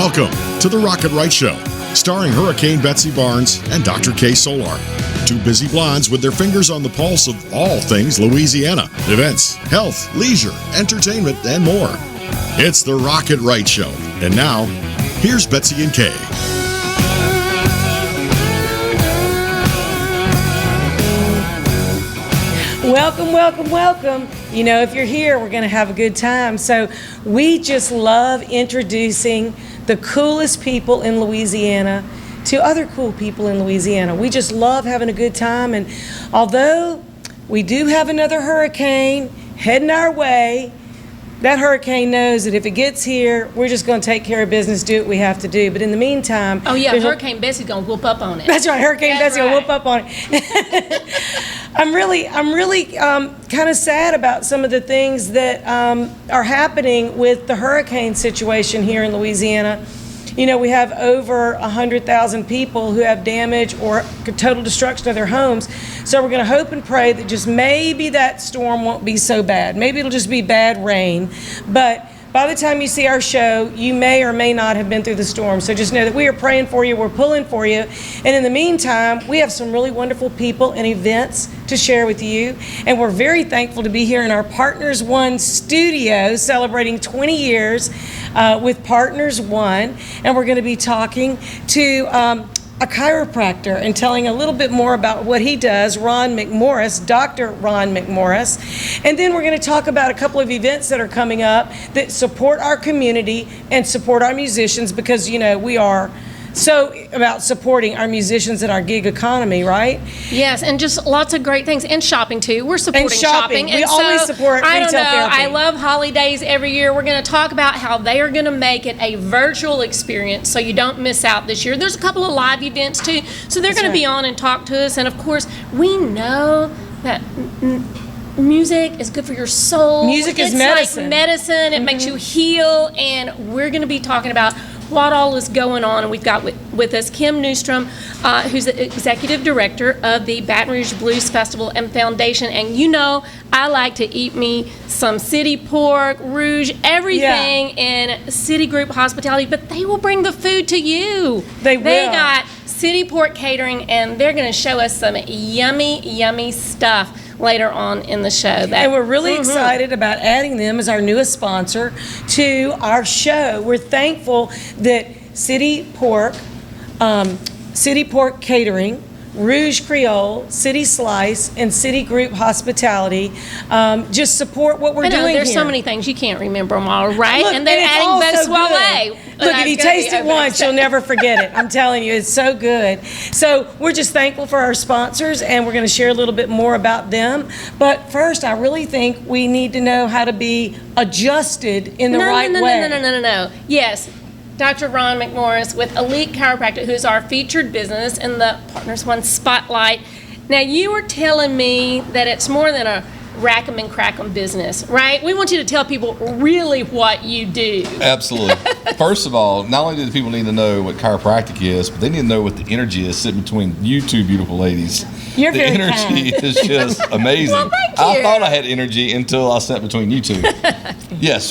Welcome to the Rocket Right Show, starring Hurricane Betsy Barnes and Dr. K. Solar. Two busy blondes with their fingers on the pulse of all things Louisiana. Events, health, leisure, entertainment, and more. It's the Rocket Right Show. And now, here's Betsy and Kay. Welcome, welcome, welcome. You know, if you're here, we're going to have a good time. So we just love introducing the coolest people in Louisiana to other cool people in Louisiana. We just love having a good time. And although we do have another hurricane heading our way, that hurricane knows that if it gets here, we're just going to take care of business, do what we have to do. But in the meantime... Oh, yeah, Hurricane Bessie's going to whoop up on it. That's right, Hurricane Bessie's going to whoop up on it. I'm really kind of sad about some of the things that are happening with the hurricane situation here in Louisiana. You know, we have over 100,000 people who have damage or total destruction of their homes. So we're going to hope and pray that just maybe that storm won't be so bad. Maybe it'll just be bad rain. But by the time you see our show, you may or may not have been through the storm. So just know that we are praying for you, we're pulling for you. And in the meantime, we have some really wonderful people and events to share with you. And we're very thankful to be here in our Partners One studio, celebrating 20 years with Partners One. And we're going to be talking to a chiropractor and telling a little bit more about what he does, Ron McMorris, Dr. Ron McMorris. And then we're going to talk about a couple of events that are coming up that support our community and support our musicians, because, you know, we are so about supporting our musicians and our gig economy, right? Yes, and just lots of great things. And shopping, too. We're supporting shopping. We always support retail therapy. I love Hollydays every year. We're going to talk about how they are going to make it a virtual experience so you don't miss out this year. There's a couple of live events, too. So they're going to be on and talk to us. And, of course, we know that music is good for your soul. Music is medicine. It's like medicine. It makes you heal. And we're going to be talking about what all is going on. And we've got with us Kim Neustrom, who's the executive director of the Baton Rouge Blues Festival and Foundation. And you know, I like to eat me some city pork, rouge, everything in City Group Hospitality, but they will bring the food to you. They will. They got City Pork Catering, and they're going to show us some yummy, yummy stuff later on in the show. And we're really excited about adding them as our newest sponsor to our show. We're thankful that City Pork Catering, Rouge Creole, City Slice, and City Group Hospitality just support what we're doing there's here. so many things you can't remember them all, right? Look, and they're adding Beausoleil. Look, if you taste it once, you'll never forget it. I'm telling you, it's so good. So we're just thankful for our sponsors, and we're going to share a little bit more about them. But first, I really think we need to know how to be adjusted in the right way. No. Yes. Dr. Ron McMorris with Elite Chiropractic, who's our featured business in the Partners One Spotlight. Now, you were telling me that it's more than a rack 'em and crack 'em business, right? We want you to tell people really what you do. Absolutely. First of all, not only do the people need to know what chiropractic is, but they need to know what the energy is sitting between you two beautiful ladies. You're the very energy kind. is just amazing. Well, thank you. I thought I had energy until I sat between you two. Yes,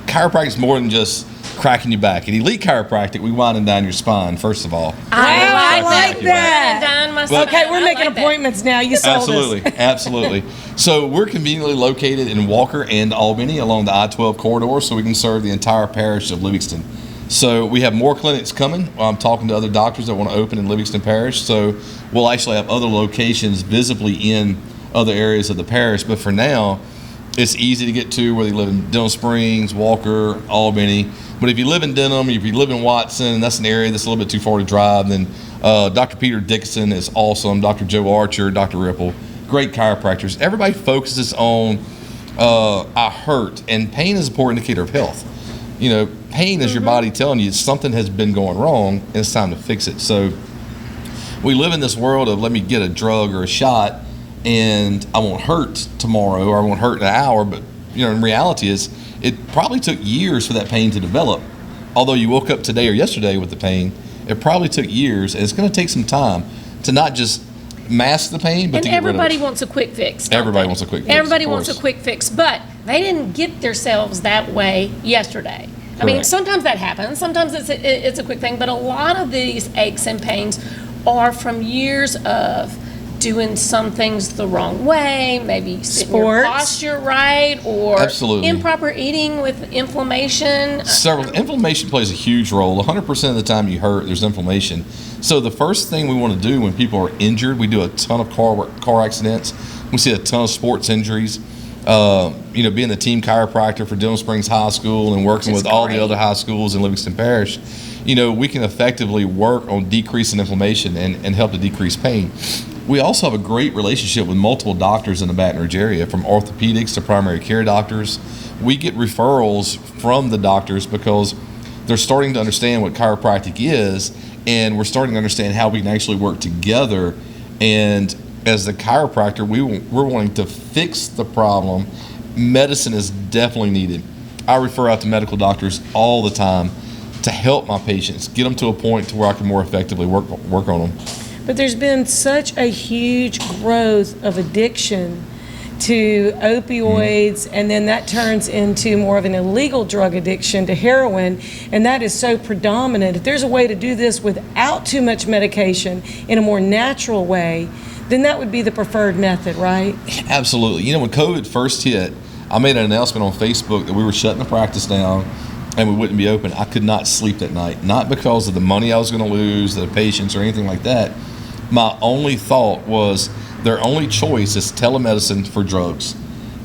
chiropractic is more than just cracking your back. At Elite Chiropractic, we wind and dine your spine, first of all. I like that. Okay, we're making appointments now. You sold us. Absolutely. So we're conveniently located in Walker and Albany along the I-12 corridor, so we can serve the entire parish of Livingston. So we have more clinics coming. I'm talking to other doctors that want to open in Livingston Parish, so we'll actually have other locations visibly in other areas of the parish. But for now, it's easy to get to, whether you live in Denham Springs, Walker, Albany. But if you live in Denham, if you live in Watson, that's an area that's a little bit too far to drive, then Dr. Peter Dickinson is awesome, Dr. Joe Archer, Dr. Ripple, great chiropractors. Everybody focuses on I hurt, and pain is an important indicator of health. You know, pain is your body telling you something has been going wrong and it's time to fix it. So we live in this world of let me get a drug or a shot and I won't hurt tomorrow or I won't hurt in an hour, but you know, in reality is it probably took years for that pain to develop. Although you woke up today or yesterday with the pain, it probably took years, and it's going to take some time to not just mask the pain, but and to get rid of it. everybody wants a quick fix. Everybody wants a quick fix. Everybody wants a quick fix, but they didn't get themselves that way yesterday. I mean, Correct. sometimes that happens. Sometimes it's a quick thing, but a lot of these aches and pains are from years of doing some things the wrong way, maybe sitting your Sports. posture right, or Absolutely. improper eating with inflammation. Inflammation plays a huge role. 100% of the time you hurt, there's inflammation. So the first thing we want to do when people are injured, we do a ton of car accidents. We see a ton of sports injuries. Being the team chiropractor for Dillon Springs High School and working with all the other high schools in Livingston Parish, we can effectively work on decreasing inflammation and help to decrease pain. We also have a great relationship with multiple doctors in the Baton Rouge area, from orthopedics to primary care doctors. We get referrals from the doctors because they're starting to understand what chiropractic is, and we're starting to understand how we can actually work together. And as the chiropractor, we're wanting to fix the problem. Medicine is definitely needed. I refer out to medical doctors all the time to help my patients, get them to a point to where I can more effectively work on them. But there's been such a huge growth of addiction to opioids, and then that turns into more of an illegal drug addiction to heroin, and that is so predominant. If there's a way to do this without too much medication in a more natural way, then that would be the preferred method, right? Absolutely. When COVID first hit, I made an announcement on Facebook that we were shutting the practice down and we wouldn't be open. I could not sleep that night, not because of the money I was going to lose, the patients, or anything like that. My only thought was their only choice is telemedicine for drugs.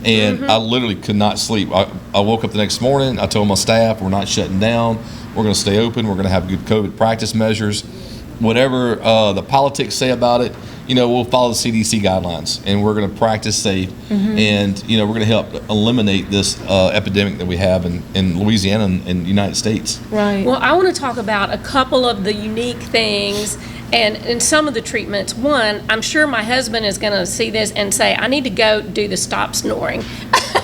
And I literally could not sleep. I woke up the next morning. I told my staff, we're not shutting down. We're going to stay open. We're going to have good COVID practice measures. Whatever the politics say about it, we'll follow the CDC guidelines, and we're going to practice safe. And, we're going to help eliminate this epidemic that we have in Louisiana and the United States. Right. Well, I want to talk about a couple of the unique things and some of the treatments. One, I'm sure my husband is going to see this and say, I need to go do the stop snoring.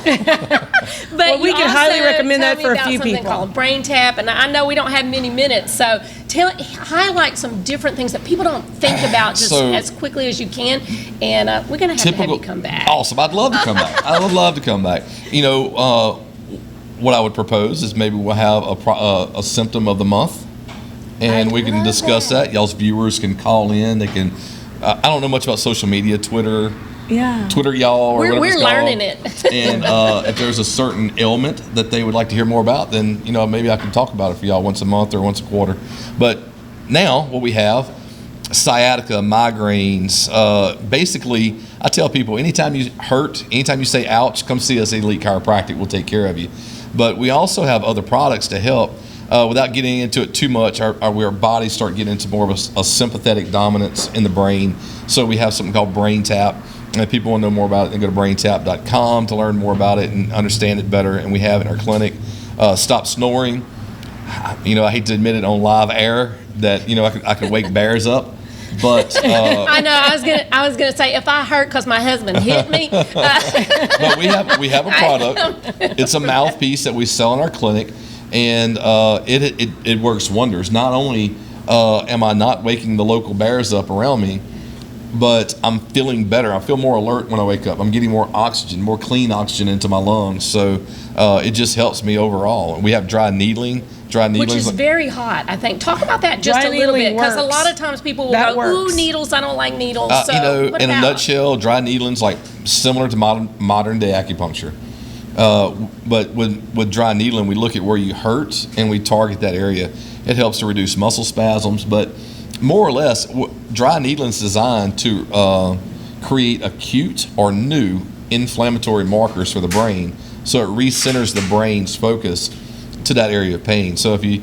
But Well, we can highly recommend that for a few something people. called brain tap, and I know we don't have many minutes, so highlight some different things that people don't think about just as quickly as you can, and we're going to have you come back. Awesome. I'd love to come back. I would love to come back. What I would propose is maybe we'll have a symptom of the month, and we can discuss that. Y'all's viewers can call in. They can. I don't know much about social media, Twitter, y'all, or whatever We're it's called. learning it. And if there's a certain ailment that they would like to hear more about, then maybe I can talk about it for y'all once a month or once a quarter. But now what we have, sciatica, migraines. Basically, I tell people, anytime you hurt, anytime you say ouch, come see us at Elite Chiropractic. We'll take care of you. But we also have other products to help. Without getting into it too much, our bodies start getting into more of a sympathetic dominance in the brain. So we have something called Brain Tap. And if people want to know more about it, they go to braintap.com to learn more about it and understand it better. And we have in our clinic, Stop Snoring. I hate to admit it on live air that I could wake bears up, but I know. I was gonna say if I hurt because my husband hit me. but we have a product. It's a mouthpiece that we sell in our clinic, and it works wonders. Not only am I not waking the local bears up around me, but I'm feeling better. I feel more alert when I wake up. I'm getting more oxygen, more clean oxygen into my lungs. So it just helps me overall. We have dry needling. Which is very hot, I think. Talk about that just Dry a little bit, needling because a works. lot of times people will That go, works. ooh, needles, I don't like needles. So what in a about- nutshell, dry needling's like similar to modern day acupuncture. But with dry needling, we look at where you hurt and we target that area. It helps to reduce muscle spasms, but more or less, dry needling is designed to create acute or new inflammatory markers for the brain, so it recenters the brain's focus to that area of pain. So if you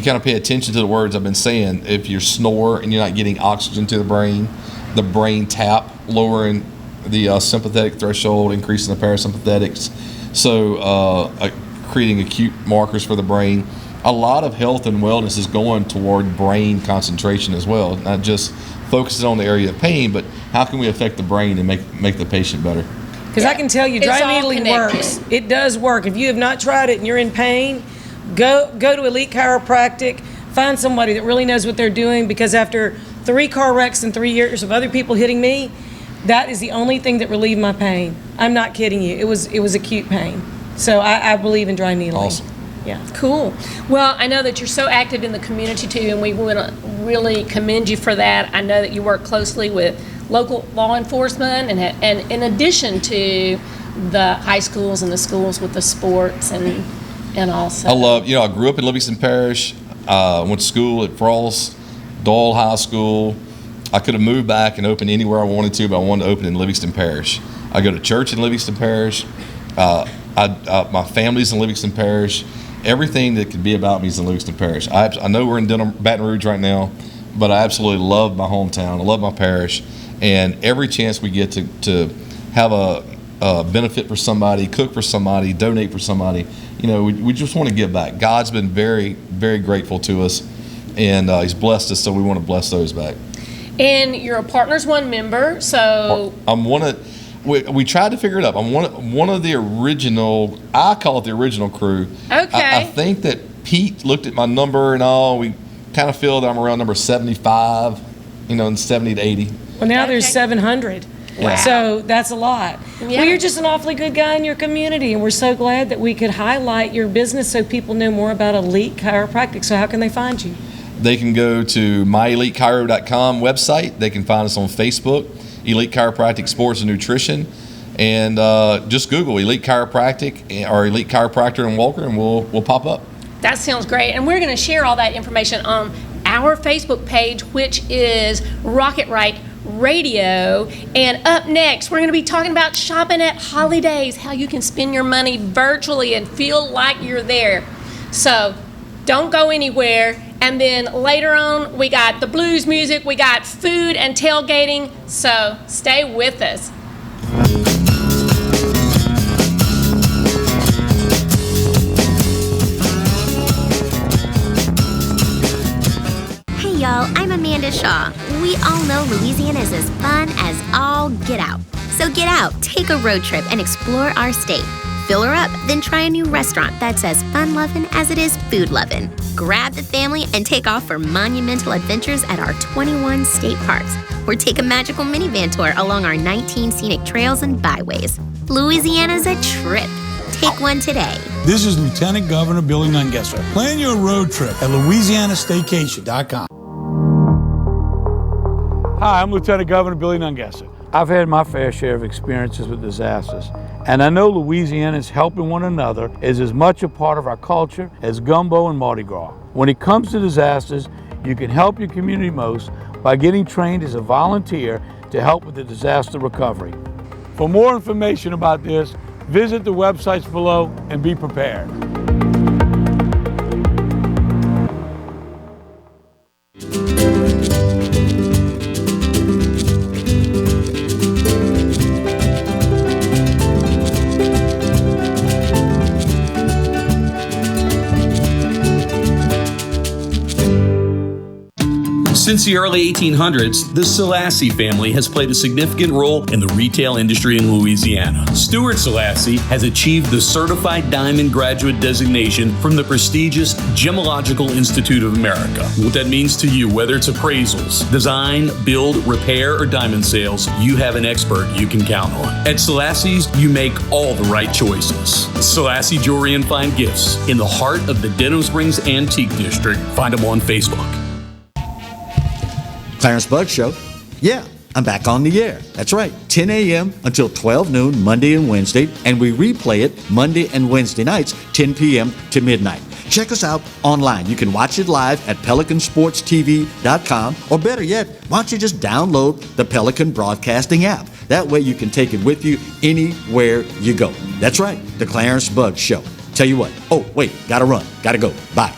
kind of pay attention to the words I've been saying, if you snore and you're not getting oxygen to the brain tap, lowering the sympathetic threshold, increasing the parasympathetics, so creating acute markers for the brain. A lot of health and wellness is going toward brain concentration as well, not just focusing on the area of pain, but how can we affect the brain and make the patient better? Because I can tell you, It's dry all needling connected. works. It does work. If you have not tried it and you're in pain, go to Elite Chiropractic. Find somebody that really knows what they're doing, because after 3 car wrecks and 3 years of other people hitting me, that is the only thing that relieved my pain. I'm not kidding you. It was acute pain. So I believe in dry needling. Awesome. Yeah. Cool. Well, I know that you're so active in the community too, and we want to really commend you for that. I know that you work closely with local law enforcement, and in addition to the high schools and the schools with the sports and also. I grew up in Livingston Parish. Went to school at Frost, Doyle High School. I could have moved back and opened anywhere I wanted to, but I wanted to open in Livingston Parish. I go to church in Livingston Parish. My family's in Livingston Parish. Everything that could be about me is in Livingston Parish. I know we're in Baton Rouge right now, but I absolutely love my hometown. I love my parish, and every chance we get to have a benefit for somebody, cook for somebody, donate for somebody, we just want to give back. God's been very, very grateful to us, and He's blessed us, so we want to bless those back. And you're a Partners One member, so I'm one of. We tried to figure it up. I'm one of the original. I call it the original crew. Okay. I think that Pete looked at my number and all. We kind of feel that I'm around number 75, and 70 to 80. Well, now there's 700. Wow. So that's a lot. Yeah. Well, you're just an awfully good guy in your community, and we're so glad that we could highlight your business so people know more about Elite Chiropractic. So how can they find you? They can go to myelitechiro.com website. They can find us on Facebook, Elite Chiropractic Sports and Nutrition, and just Google Elite Chiropractic or Elite Chiropractor in Walker, and we'll pop up. that sounds great. And we're going to share all that information on our Facebook page, which is Rocket Right Radio. And up next, we're going to be talking about shopping at Hollydays, how you can spend your money virtually and feel like you're there. So don't go anywhere. And then later on, we got the blues music, we got food and tailgating. So stay with us. Hey y'all, I'm Amanda Shaw. We all know Louisiana is as fun as all get out. So get out, take a road trip, and explore our state. Fill her up, then try a new restaurant that's as fun-loving as it is food-loving. Grab the family and take off for monumental adventures at our 21 state parks. Or take a magical minivan tour along our 19 scenic trails and byways. Louisiana's a trip. Take one today. This is Lieutenant Governor Billy Nungesser. Plan your road trip at LouisianaStaycation.com. Hi, I'm Lieutenant Governor Billy Nungesser. I've had my fair share of experiences with disasters, and I know Louisiana's helping one another is as much a part of our culture as gumbo and Mardi Gras. When it comes to disasters, you can help your community most by getting trained as a volunteer to help with the disaster recovery. For more information about this, visit the websites below and be prepared. Since the early 1800s, the Selassie family has played a significant role in the retail industry in Louisiana. Stuart Selassie has achieved the Certified Diamond Graduate designation from the prestigious Gemological Institute of America. What that means to you, whether it's appraisals, design, build, repair, or diamond sales, you have an expert you can count on. At Selassie's, you make all the right choices. Selassie Jewelry and Fine Gifts, in the heart of the Denham Springs Antique District. Find them on Facebook. Clarence Bug Show. Yeah, I'm back on the air. That's right, 10 a.m. until 12 noon, Monday and Wednesday, and we replay it Monday and Wednesday nights, 10 p.m. to midnight. Check us out online. You can watch it live at PelicanSportsTV.com, or better yet, why don't you just download the Pelican Broadcasting app? That way you can take it with you anywhere you go. That's right, the Clarence Bug Show. Tell you what, oh, wait, gotta run, gotta go, bye.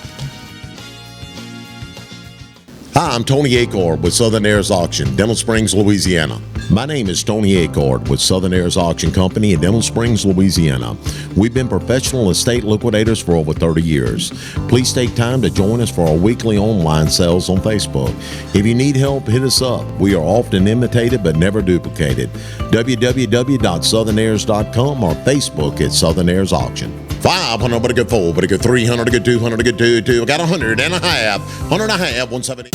Hi, I'm Tony Acord with Southern Heirs Auction, Denham Springs, Louisiana. My name is Tony Acord with Southern Heirs Auction Company in Denham Springs, Louisiana. We've been professional estate liquidators for over 30 years. Please take time to join us for our weekly online sales on Facebook. If you need help, hit us up. We are often imitated but never duplicated. www.southernheirs.com or Facebook at Southern Heirs Auction. 500, but a good 4, but a good 300, a good 200, a good 2. I got 100 and a half, 100 and a half, 170.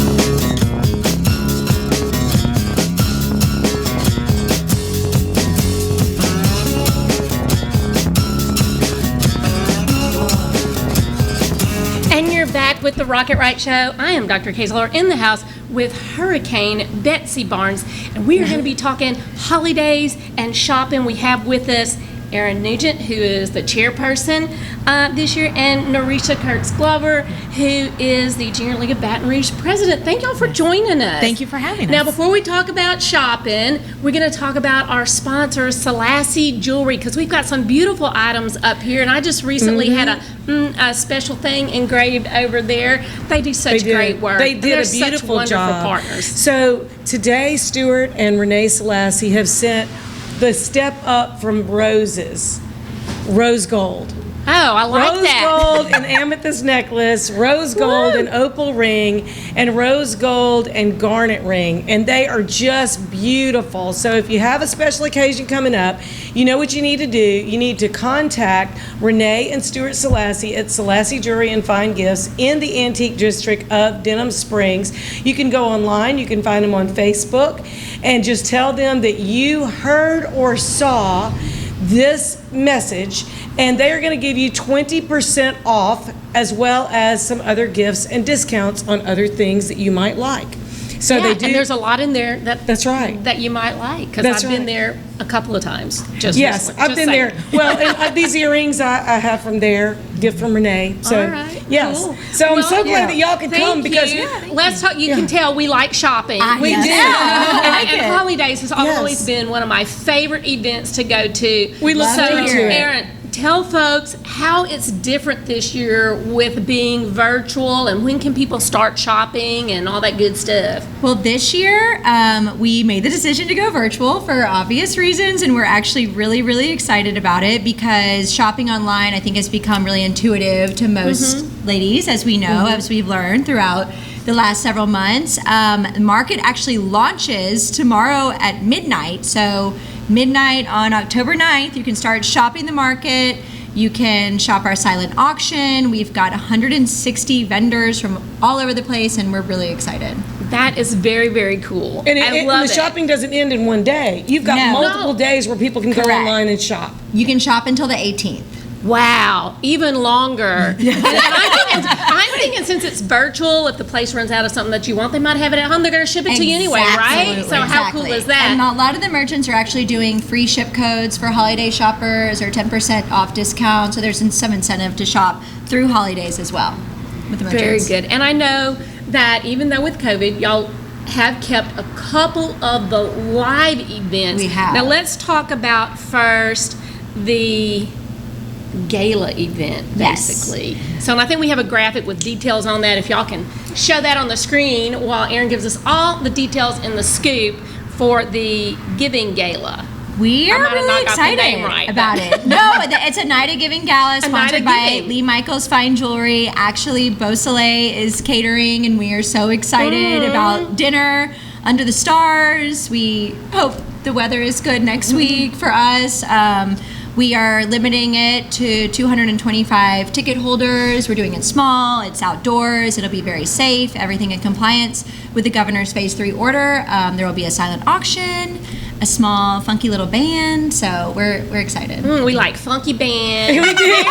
back with the Rocket Right Show. I am Dr. Kay Solar in the house with Hurricane Betsy Barnes, and we are going to be talking holidays and shopping. We have with us Erin Nugent, who is the chairperson this year, and Norisha Kirts-Glover, who is the Junior League of Baton Rouge president. Thank y'all for joining us. Thank you for having us. Now, before we talk about shopping, we're going to talk about our sponsor, Selassie Jewelry, because we've got some beautiful items up here, and I just recently had a special thing engraved over there. They do such great work. They did a beautiful job. Partners. So today, Stuart and Renee Selassie have sent the step up from roses, rose gold. Oh, I like that. Rose gold and amethyst necklace, rose gold and opal ring, and rose gold and garnet ring. And they are just beautiful. So if you have a special occasion coming up, you know what you need to do. You need to contact Renee and Stuart Selassie at Selassie Jewelry and Fine Gifts in the Antique District of Denham Springs. You can go online. You can find them on Facebook. And just tell them that you heard or saw this message, and they are going to give you 20% off, as well as some other gifts and discounts on other things that you might like. So they do. And there's a lot in there that's right, that you might like, because I've been there a couple of times. Yes, I've been there. Well, and these earrings I have from there, gift from Renee. So, all right, yes. cool. So I'm so glad that y'all could come because let's talk. You can tell we like shopping. We do. And Hollydays has always been one of my favorite events to go to. We love to do it. Erin, tell folks how it's different this year with being virtual, and when can people start shopping and all that good stuff. Well, this year we made the decision to go virtual for obvious reasons, and we're actually really, really excited about it because shopping online, I think, has become really intuitive to most ladies, as we know, as we've learned throughout the last several months. The market actually launches tomorrow at midnight, so midnight on October 9th, you can start shopping the market. You can shop our silent auction. We've got 160 vendors from all over the place, and we're really excited. That is very, very cool. And I love the shopping doesn't end in one day. You've got multiple days where people can go online and shop. You can shop until the 18th. Wow, even longer. And I'm thinking since it's virtual, if the place runs out of something that you want, they might have it at home. They're going to ship it to you anyway, right? So how cool is that? And a lot of the merchants are actually doing free ship codes for holiday shoppers or 10% off discount. So there's some incentive to shop through Holidays as well with the merchants. Very good. And I know that even though with COVID, y'all have kept a couple of the live events. We have. Now let's talk about first the gala event, basically. So I think we have a graphic with details on that. If y'all can show that on the screen while Erin gives us all the details in the scoop for the Giving Gala. We are really excited about it. No, it's a Night of Giving Gala sponsored by Lee Michaels Fine Jewelry. Actually, Beausoleil is catering, and we are so excited about dinner under the stars. We hope the weather is good next week for us. We are limiting it to 225 ticket holders. We're doing it small. It's outdoors. It'll be very safe. Everything in compliance with the governor's Phase 3 order. There will be a silent auction, a small, funky little band. So we're excited. We like funky bands. We do.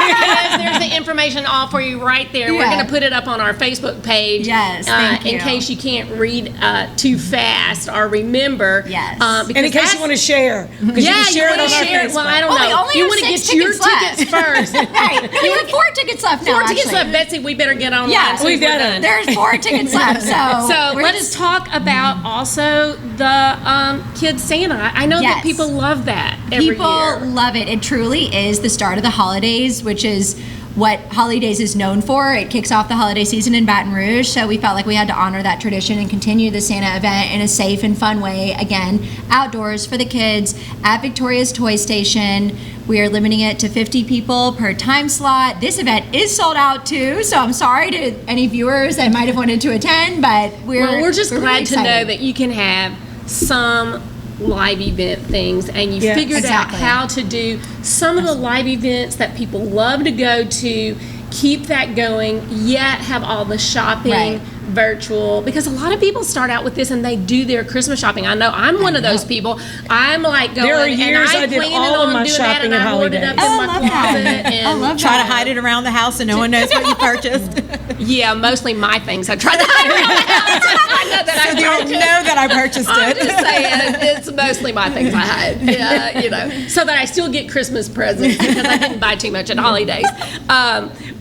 There's the information all for you right there. We're going to put it up on our Facebook page. Yes, thank you. In case you can't read too fast or remember. Yes. And in case you want to share. Yeah, you want to share it. Well, I don't know. You want to get your tickets first. Right. We have 4 tickets left now. 4 tickets left. Betsy, we better get online. Yeah, we've got it. There's 4 tickets left. So let's talk about also the Kid Santa. I know that people love that every year. People love it. It truly is the start of the holidays, which is what Hollydays is known for. It kicks off the holiday season in Baton Rouge, so we felt like we had to honor that tradition and continue the Santa event in a safe and fun way. Again, outdoors for the kids at Victoria's Toy Station. We are limiting it to 50 people per time slot. This event is sold out too, so I'm sorry to any viewers that might have wanted to attend, but we're just glad really to know that you can have some live event things, and you figured out how to do some of the live events that people love to go to, keep that going, yet have all the shopping virtual, because a lot of people start out with this and they do their Christmas shopping. I know I'm one of those people. I'm like going, There are years and I did planning all of on my doing shopping that, and at I hoard it up Hollydays. in my closet and Try to hide it around the house so no one knows what you purchased. yeah, mostly my things. I try to hide around the house. I know that So you don't know that I purchased I'm it. just saying, it's mostly my things I hide, so that I still get Christmas presents because I didn't buy too much at Hollydays.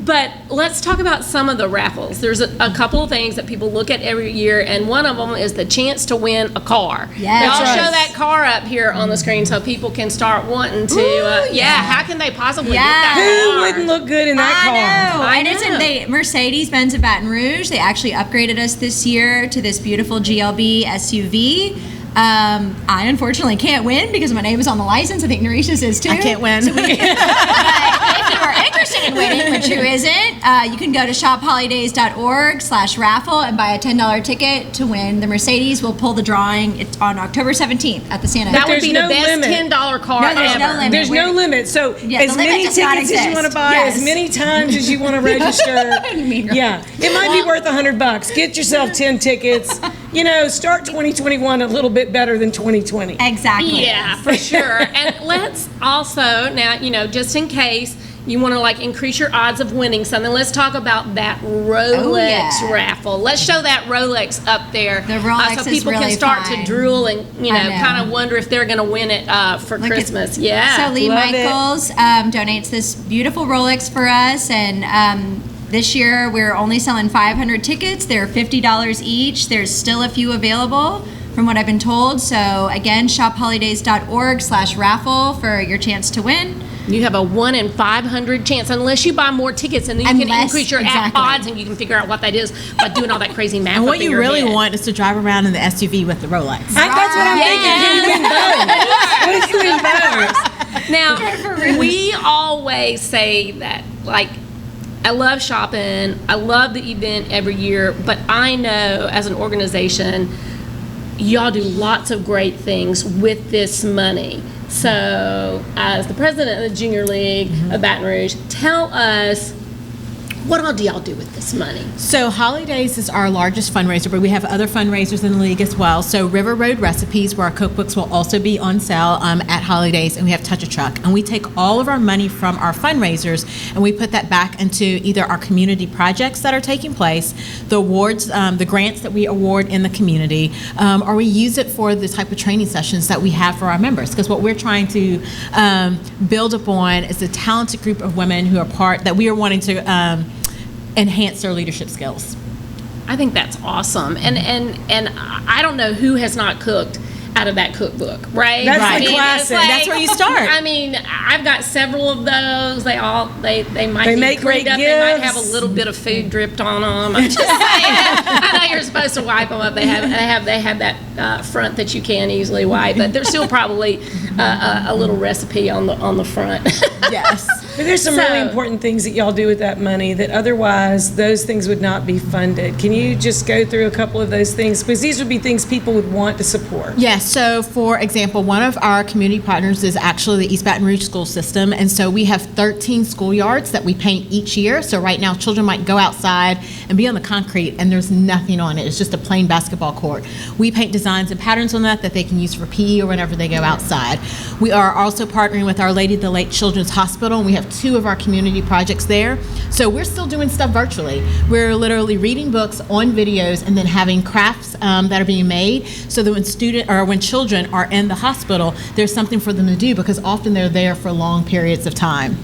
But let's talk about some of the raffles. There's a couple of things that people look at every year, and one of them is the chance to win a car. Yes. Y'all That's show right. that car up here on the screen so people can start wanting to. How can they possibly get that Who car? wouldn't look good in that car? I And it's know. Mercedes-Benz of Baton Rouge. They actually upgraded us this year to this beautiful GLB SUV. I unfortunately can't win because my name is on the license. I think Norisha's is too. I can't win. But if you are interested in winning, which who isn't, you can go to shopholidays.org/raffle and buy a $10 ticket to win the Mercedes. We'll pull the drawing. It's on October 17th at the Santa. That would There's be no the best limit. $10 car No, there's ever. no limit. There's no limit. So Yeah, the as limit many does not tickets as you want to exist. buy, Yes. as many times as you want to register. Yeah, it might be worth $100. Get yourself 10 tickets. Start 2021 a little bit better than 2020. Exactly. Yeah, for sure. And let's also, now, just in case you want to increase your odds of winning something, let's talk about that Rolex raffle. Let's show that Rolex up there. The Rolex so is people really can start fun. to drool and, I know. kind of wonder if they're going to win it for Look at- Christmas. Yeah. So Lee Love it. Michaels donates this beautiful Rolex for us, and this year we're only selling 500 tickets. They're $50 each. There's still a few available, from what I've been told. So again, shopholidays.org/raffle for your chance to win. You have a 1 in 500 chance, unless you buy more tickets, and then you can Unless- increase your exactly. odds, and you can figure out what that is by doing all that crazy math. And up what in you your really head. want is to drive around in the SUV with the Rolex. That's what I'm thinking. Can you win both? What if you win both? Now, we always say that, I love shopping, I love the event every year, but I know as an organization, y'all do lots of great things with this money. So, as the president of the Junior League of Baton Rouge, tell us, what all do y'all do with this money? So Hollydays is our largest fundraiser, but we have other fundraisers in the league as well. So River Road Recipes, where our cookbooks will also be on sale at Hollydays, and we have Touch a Truck. And we take all of our money from our fundraisers and we put that back into either our community projects that are taking place, the awards, the grants that we award in the community, or we use it for the type of training sessions that we have for our members. Because what we're trying to build upon is a talented group of women who are that we are wanting to enhance their leadership skills. I think that's awesome. And I don't know who has not cooked out of that cookbook, right? That's I the mean, classic. it's That's where you start. I mean, I've got several of those. They might They be make cleaned great up. They might have gifts. a little bit of food dripped on them. I'm just saying. I know you're supposed to wipe them up. They have that front that you can easily wipe, but there's still probably a little recipe on the front. Yes. But there's some really important things that y'all do with that money that otherwise those things would not be funded. Can you just go through a couple of those things? Because these would be things people would want to support. Yes, so for example, one of our community partners is actually the East Baton Rouge school system, and so we have 13 schoolyards that we paint each year. So right now, children might go outside and be on the concrete, and there's nothing on it. It's just a plain basketball court. We paint designs and patterns on that they can use for PE or whenever they go outside. We are also partnering with Our Lady of the Lake Children's Hospital, and we have 2 of our community projects there. So we're still doing stuff virtually. We're literally reading books on videos and then having crafts that are being made so that when children are in the hospital, there's something for them to do because often they're there for long periods of time.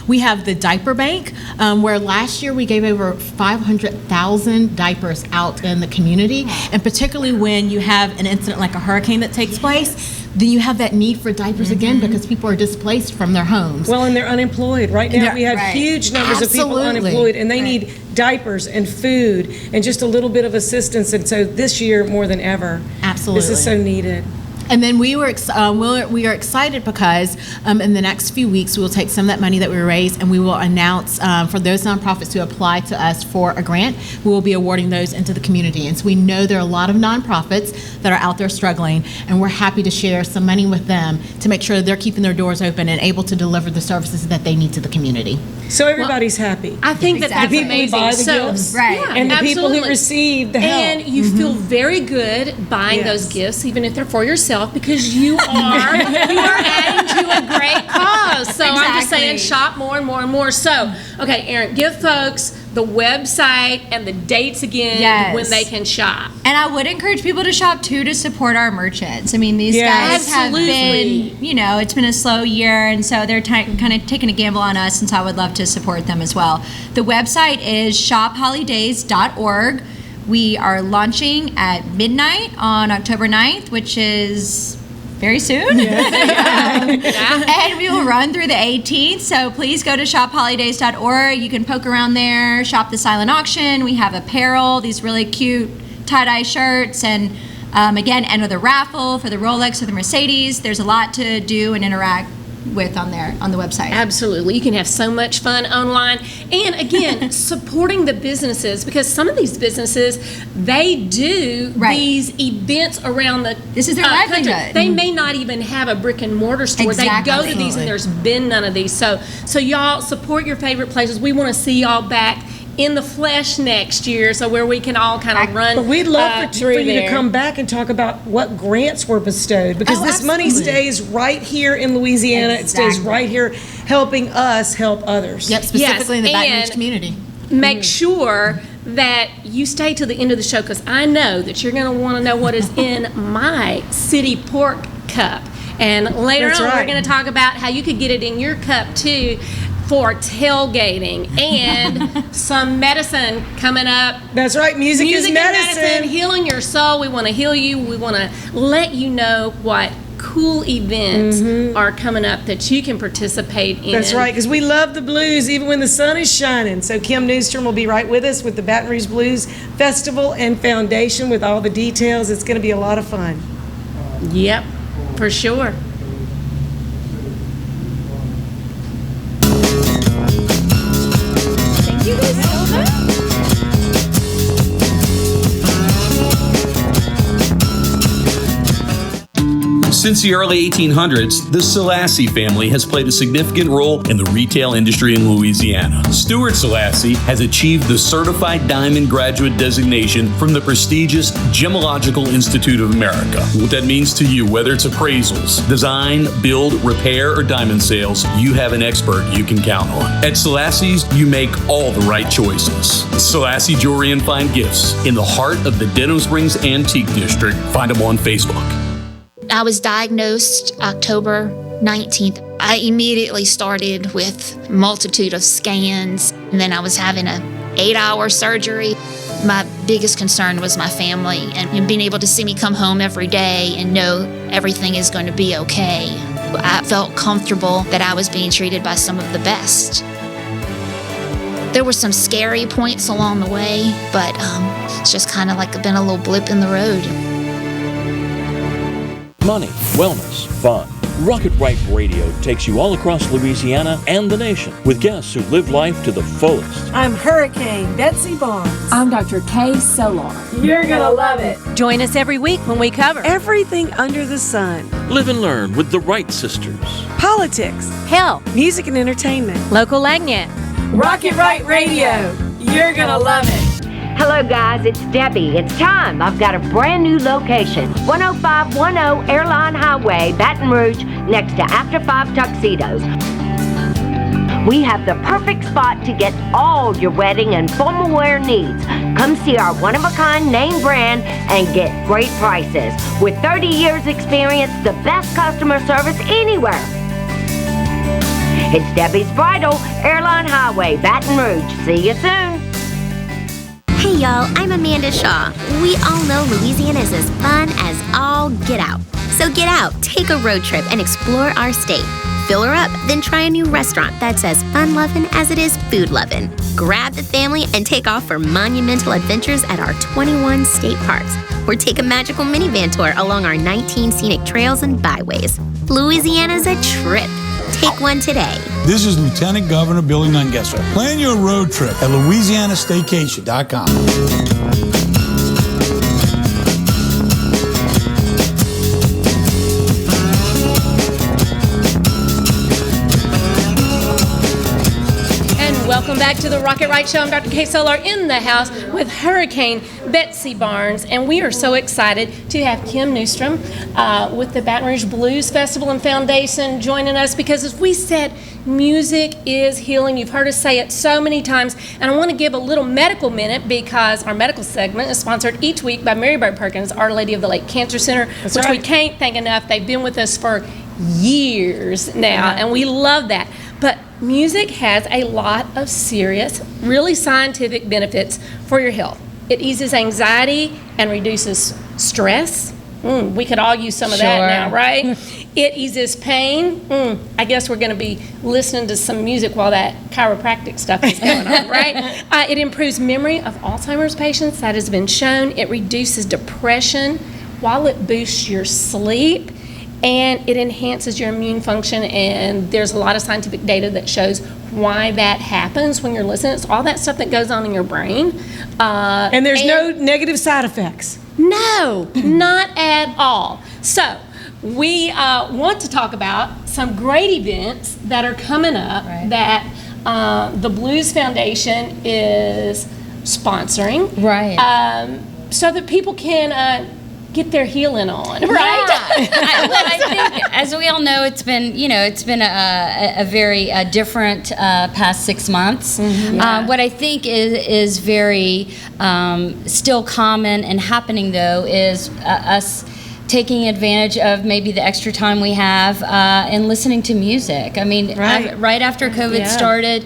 We have the diaper bank, where last year we gave over 500,000 diapers out in the community, and particularly when you have an incident like a hurricane that takes place, then you have that need for diapers again because people are displaced from their homes. Well, and they're unemployed. Right now, we have Right. huge numbers of people Absolutely. unemployed, and they need diapers and food and just a little bit of assistance. And so this year, more than ever, Absolutely. this is so needed. And then we are excited because in the next few weeks, we will take some of that money that we raise and we will announce for those nonprofits who apply to us for a grant, we will be awarding those into the community. And so we know there are a lot of nonprofits that are out there struggling, and we're happy to share some money with them to make sure they're keeping their doors open and able to deliver the services that they need to the community. So everybody's happy. I think that's the people amazing. who buy the gifts, right. and the people who receive the help. And you feel very good buying those gifts, even if they're for yourself, because you are adding to a great cause. So I'm just saying, shop more and more and more. So, okay, Erin, give folks the website and the dates again when they can shop. And I would encourage people to shop too, to support our merchants. I mean, these guys have been, it's been a slow year, and so they're kind of taking a gamble on us, and so I would love to support them as well. The website is shophollydays.org. We are launching at midnight on October 9th, which is very soon. And we will run through the 18th. So please go to shophollydays.org. You can poke around there, shop the silent auction. We have apparel, these really cute tie-dye shirts, and again, enter the raffle for the Rolex or the Mercedes. There's a lot to do and interact with on the website. Absolutely. You can have so much fun online. And again, supporting the businesses, because some of these businesses, they do these events around the This is their livelihood. country. They may not even have a brick and mortar store. Exactly. They go to these and there's been none of these. So y'all support your favorite places. We want to see y'all back in the flesh next year, so where we can all kind of run. But we'd love for you to come back and talk about what grants were bestowed, because this money stays right here in Louisiana. It stays right here, helping us help others. Yep, specifically in the Baton Rouge community. Make sure that you stay to the end of the show, because I know that you're going to want to know what is in my city pork cup. And later on, we're going to talk about how you could get it in your cup too, for tailgating, and some medicine coming up. That's right, music is medicine. Healing your soul. We want to heal you. We want to let you know what cool events are coming up that you can participate in. That's right, because we love the blues even when the sun is shining. So Kim Neustrom will be right with us with the Baton Rouge Blues Festival and Foundation with all the details. It's going to be a lot of fun. Yep, for sure. Thank you guys so much. Since the early 1800s, the Selassie family has played a significant role in the retail industry in Louisiana. Stuart Selassie has achieved the Certified Diamond Graduate designation from the prestigious Gemological Institute of America. What that means to you, whether it's appraisals, design, build, repair, or diamond sales, you have an expert you can count on. At Selassie's, you make all the right choices. Selassie Jewelry and Fine Gifts in the heart of the Denham Springs Antique District. Find them on Facebook. I was diagnosed October 19th. I immediately started with a multitude of scans, and then I was having an 8-hour surgery. My biggest concern was my family and being able to see me come home every day and know everything is going to be okay. I felt comfortable that I was being treated by some of the best. There were some scary points along the way, but it's just kind of like been a little blip in the road. Money, wellness, fun. Rocket Right Radio takes you all across Louisiana and the nation with guests who live life to the fullest. I'm Hurricane Betsy Barnes. I'm Dr. Kay Solar. You're gonna love it. Join us every week when we cover everything under the sun. Live and learn with the Wright sisters. Politics, health, music and entertainment, local agnet. Rocket Right Radio. You're gonna love it. Hello guys, it's Debbie. It's time. I've got a brand new location. 10510 Airline Highway, Baton Rouge, next to After 5 Tuxedos. We have the perfect spot to get all your wedding and formal wear needs. Come see our one-of-a-kind name brand and get great prices. With 30 years experience, the best customer service anywhere. It's Debbie's Bridal, Airline Highway, Baton Rouge. See you soon. Hey y'all, I'm Amanda Shaw. We all know Louisiana is as fun as all get out. So get out, take a road trip, and explore our state. Fill her up, then try a new restaurant that's as fun-loving as it is food-loving. Grab the family and take off for monumental adventures at our 21 state parks. or take a magical minivan tour along our 19 scenic trails and byways. Louisiana's a trip. Take one today. This is Lieutenant Governor Billy Nungesser. Plan your road trip at LouisianaStaycation.com. Welcome back to the Rocket Right Show. I'm Dr. Kay Solar in the house with Hurricane Betsy Barnes, and we are so excited to have Kim Neustrom with the Baton Rouge Blues Festival and Foundation joining us because, as we said, music is healing. You've heard us say it so many times, and I want to give a little medical minute because our medical segment is sponsored each week by Mary Bird Perkins, Our Lady of the Lake Cancer Center, That's which right. we can't thank enough. They've been with us for years now, and we love that. But music has a lot of serious, really scientific benefits for your health. It eases anxiety and reduces stress. We could all use some of that now, right? It eases pain. I guess we're going to be listening to some music while that chiropractic stuff is going on, right? It improves memory of Alzheimer's patients. That has been shown. It reduces depression while it boosts your sleep. And it enhances your immune function, and there's a lot of scientific data that shows why that happens when you're listening. It's all that stuff that goes on in your brain. And there's no negative side effects. No, not at all. So we want to talk about some great events that are coming up that the Blues Foundation is sponsoring. Right. So that people can get their healing on, right? I think, as we all know, it's been a very different past 6 months. What I think is very still common and happening, though, is us taking advantage of maybe the extra time we have and listening to music. I mean, right after COVID started,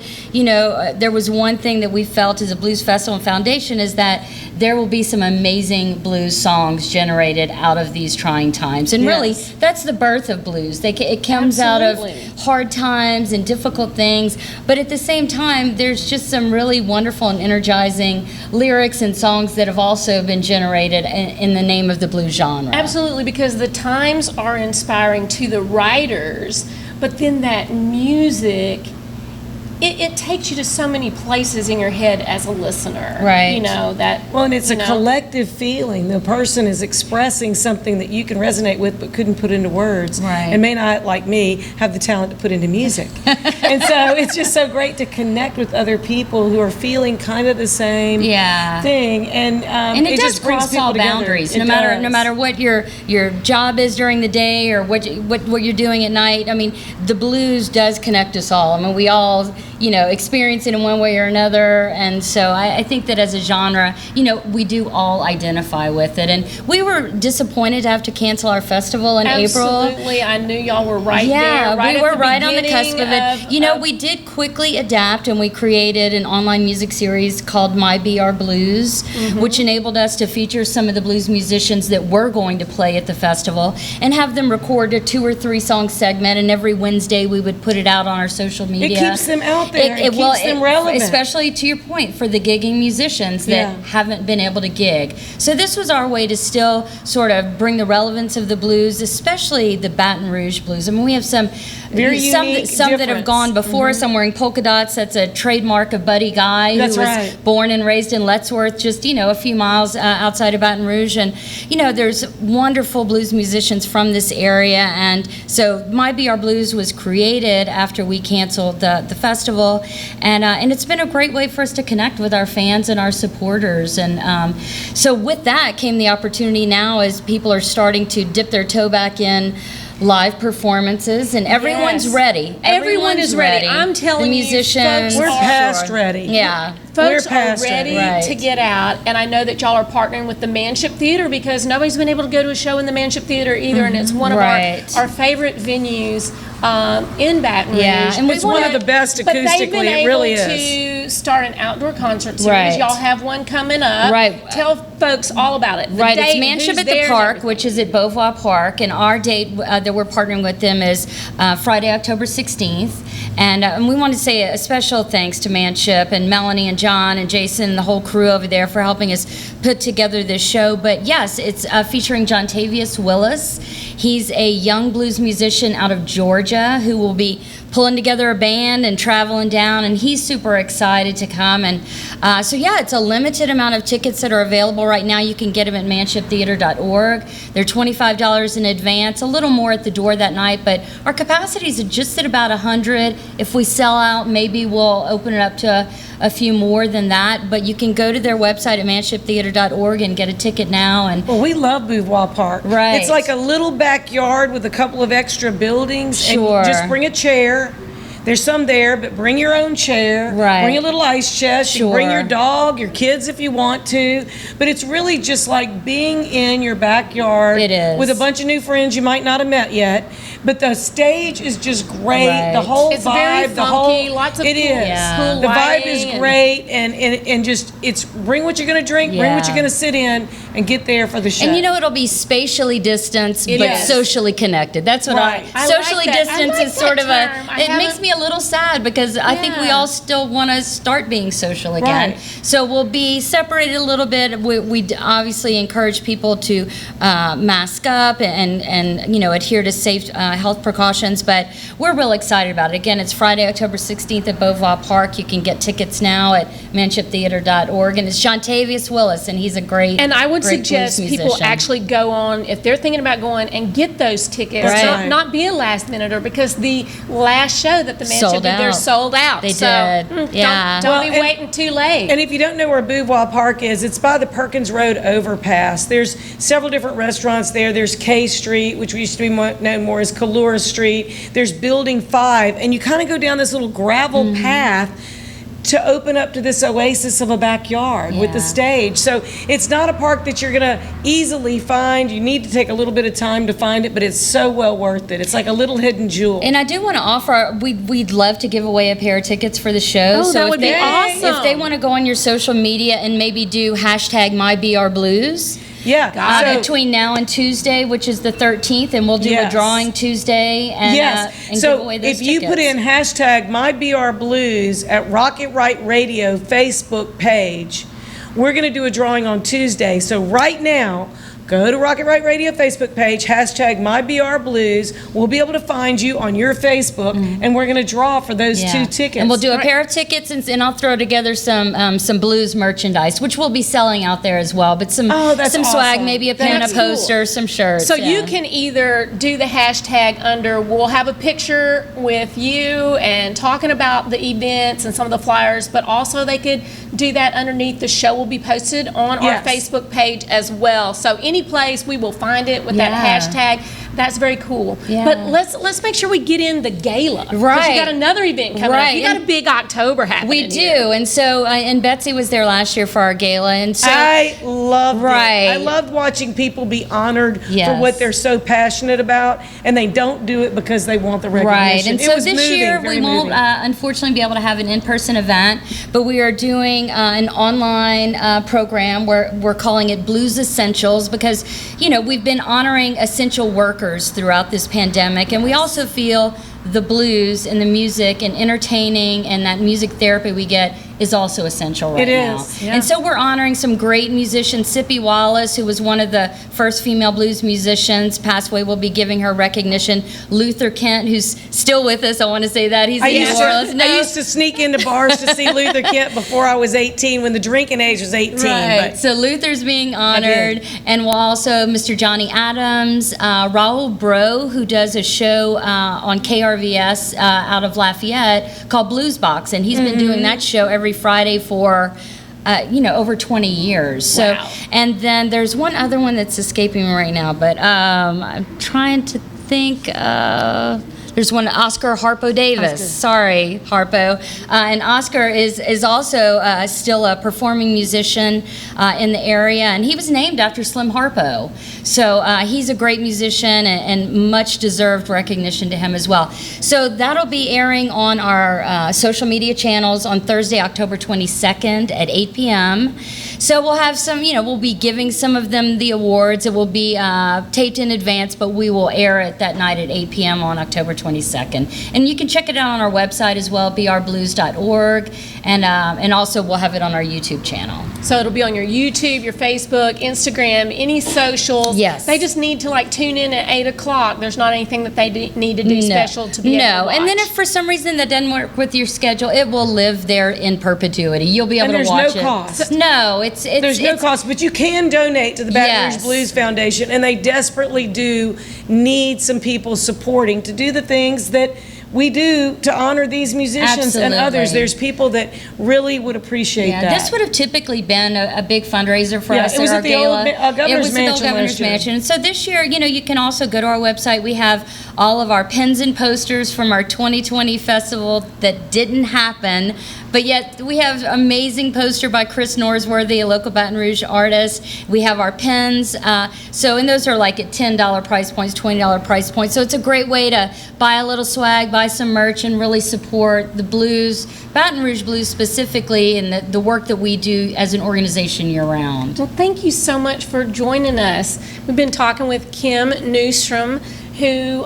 there was one thing that we felt as a Blues Festival and Foundation is that there will be some amazing blues songs generated out of these trying times. And really, that's the birth of blues. It comes out of hard times and difficult things, but at the same time, there's just some really wonderful and energizing lyrics and songs that have also been generated in the name of the blues genre. Absolutely, because the times are inspiring to the writers, but then that music, it takes you to so many places in your head as a listener. Right. Well, and it's a collective feeling. The person is expressing something that you can resonate with but couldn't put into words. Right. And may not, like me, have the talent to put into music. And so it's just so great to connect with other people who are feeling kind of the same thing. And it does just brings cross people all together. boundaries. It No matter what your job is during the day or what you're doing at night. I mean, the blues does connect us all. I mean, we all experience it in one way or another, and so I think that as a genre, we do all identify with it. And we were disappointed to have to cancel our festival in April. Absolutely, I knew y'all were right there. Yeah, we were right on the beginning cusp of it. We did quickly adapt, and we created an online music series called My BR Blues, which enabled us to feature some of the blues musicians that were going to play at the festival and have them record a 2 or 3 song segment, and every Wednesday we would put it out on our social media. It keeps them out there. It keeps them relevant. Especially to your point, for the gigging musicians that haven't been able to gig. So this was our way to still sort of bring the relevance of the blues, especially the Baton Rouge blues. I mean, we have some that have gone before us. I'm wearing polka dots. That's a trademark of Buddy Guy, who was born and raised in Lettsworth, just a few miles outside of Baton Rouge. And there's wonderful blues musicians from this area. And so My BR Blues was created after we canceled the festival, and it's been a great way for us to connect with our fans and our supporters. And so with that came the opportunity now, as people are starting to dip their toe back in live performances, and everyone's ready. Everyone is ready. I'm telling you, the musicians, we're past ready. Yeah, folks are ready to get out, and I know that y'all are partnering with the Manship Theater because nobody's been able to go to a show in the Manship Theater either, and it's one of our favorite venues in Baton Rouge. Yeah, and it's one of the best But they've acoustically, been it really able is. to start an outdoor concert series. Right. Y'all have one coming up. Right. Tell folks all about it. The Right, it's date, Manship who's at there, the and Park, everything. which is at Beauvoir Park, and our date that we're partnering with them is Friday, October 16th. And we want to say a special thanks to Manship and Melanie and John and Jason and the whole crew over there for helping us put together this show. But yes, it's featuring John Tavius Willis. He's a young blues musician out of Georgia who will be pulling together a band and traveling down, and he's super excited to come. And so yeah, it's a limited amount of tickets that are available right now. You can get them at manshiptheater.org. They're $25 in advance, a little more at the door that night, but our capacities are just at about 100. If we sell out, maybe we'll open it up to a few more than that, but you can go to their website at manshiptheater.org and get a ticket now. And Well, we love Beauvoir Park. Right. It's like a little backyard with a couple of extra buildings. Sure. And just bring a chair. There's some there, but bring your own chair. Right. Bring a little ice chest. You can bring Sure. your dog, your kids if you want to. But it's really just like being in your backyard. It is. With a bunch of new friends you might not have met yet. But the stage is just great. Right. The whole It's vibe, very the funky, whole lots of it cool- is. Yeah. cool The vibe lighting is and- great, and just it's bring what you're gonna drink, bring what Yeah. you're gonna sit in, and get there for the show. And you know, it'll be spatially distanced, It but is. socially connected. That's what Right. I socially like that. I distanced like is sort that of a, term. I it makes haven't- me a little sad because I think we Yeah. all still want to start being social again. Right. So we'll be separated a little bit. We obviously encourage people to mask up and you know, adhere to safe health precautions, but we're real excited about it. Again, it's Friday, October 16th at Beauvoir Park. You can get tickets now at manshiptheater.org, and it's John Tavius Willis, and he's a great, And I would great blues suggest people musician. actually go on, if they're thinking about going, and get those tickets. Right. Not be a last minute, because the last show that the Manship Sold did, they're out. sold out. They So, did. Yeah. Don't Well, be and- waiting too late. And if you don't know where Beauvoir Park is, it's by the Perkins Road overpass. There's several different restaurants there. There's K Street, which we used to be known more as Kalura Street. There's Building 5, and you kind of go down this little gravel Mm-hmm. path to open up to this oasis of a backyard with the Yeah. stage. So it's not a park that you're going to easily find. You need to take a little bit of time to find it, but it's so well worth it. It's like a little hidden jewel. And I do want to offer, we'd love to give away a pair of tickets for the show. Oh, that would be awesome. If they want to go on your social media and maybe do hashtag MyBRBlues Yeah. So- between now and Tuesday, which is the 13th, and we'll do a Yes. drawing Tuesday and, Yes. and So give away those if you put tickets. in hashtag MyBRBlues at Rocket Right Radio Facebook page, we're going to do a drawing on Tuesday. So right now, go to Rocket Right Radio Facebook page, hashtag MyBRBlues. We'll be able to find you on your Facebook, and we're going to draw for those Yeah. 2 tickets. And we'll do a pair of tickets, and I'll throw together some blues merchandise, which we'll be selling out there as well. But some that's swag, awesome. maybe a pen, That's a poster, some shirts. So yeah. you can either do the hashtag under, we'll have a picture with you and talking about the events and some of the flyers, but also they could do that underneath. The show will be posted on our Yes. Facebook page as well. So any place we will find it with that Yeah. hashtag. That's very cool. Yeah. But let's make sure we get in the gala. 'Cause Right. you got another event coming Right. up. You got a And big October happening. We do, here. and so and Betsy was there last year for our gala, and so I loved Right. it. I loved watching people be honored for Yes. what they're so passionate about, and they don't do it because they want the recognition. right. And It so was this moving, year very we won't moving. unfortunately be able to have an in-person event, but we are doing an online program where we're calling it Blues Essentials because we've been honoring essential workers throughout this pandemic, and we also feel the blues and the music and entertaining and that music therapy we get is also essential right It now. is, yeah. And so we're honoring some great musicians. Sippy Wallace, who was one of the first female blues musicians, passed away. We'll be giving her recognition. Luther Kent, who's still with us, I want to say that. He's in New Orleans. I used to sneak into bars to see Luther Kent before I was 18, when the drinking age was 18. Right. But So Luther's being honored, and we'll also Mr. Johnny Adams, Raul Bro, who does a show on KRVS out of Lafayette called Blues Box, and he's been doing that show every Friday for over 20 years. So, and then there's one other one that's escaping me right now, but I'm trying to think. There's one, Oscar Harpo Davis. Sorry, Harpo. And Oscar is also still a performing musician in the area, and he was named after Slim Harpo. So he's a great musician, and much deserved recognition to him as well. So that'll be airing on our social media channels on Thursday, October 22nd at 8 p.m. So we'll have some, we'll be giving some of them the awards. It will be taped in advance, but we will air it that night at 8 p.m. on October 22nd. And you can check it out on our website as well, brblues.org, and also we'll have it on our YouTube channel. So it'll be on your YouTube, your Facebook, Instagram, any socials. Yes. They just need to tune in at 8 o'clock. There's not anything that they need to do special to be able to watch. And then if for some reason that doesn't work with your schedule, it will live there in perpetuity. You'll be able to watch it. There's no cost. No, there's no cost, but you can donate to the Baton Rouge Blues Foundation, and they desperately do need some people supporting to do the things that we do to honor these musicians and others. There's people that really would appreciate that. This would have typically been a big fundraiser for us. It was at at the old Governor's Mansion. Governor's Mansion. So this year, you can also go to our website. We have all of our pins and posters from our 2020 festival that didn't happen, but yet we have amazing poster by Chris Norsworthy, a local Baton Rouge artist. We have our pins. And those are at $10 price points, $20 price points. So it's a great way to buy a little swag, buy some merch, and really support the blues, Baton Rouge Blues specifically, and the work that we do as an organization year-round. Well, thank you so much for joining us. We've been talking with Kim Neustrom, who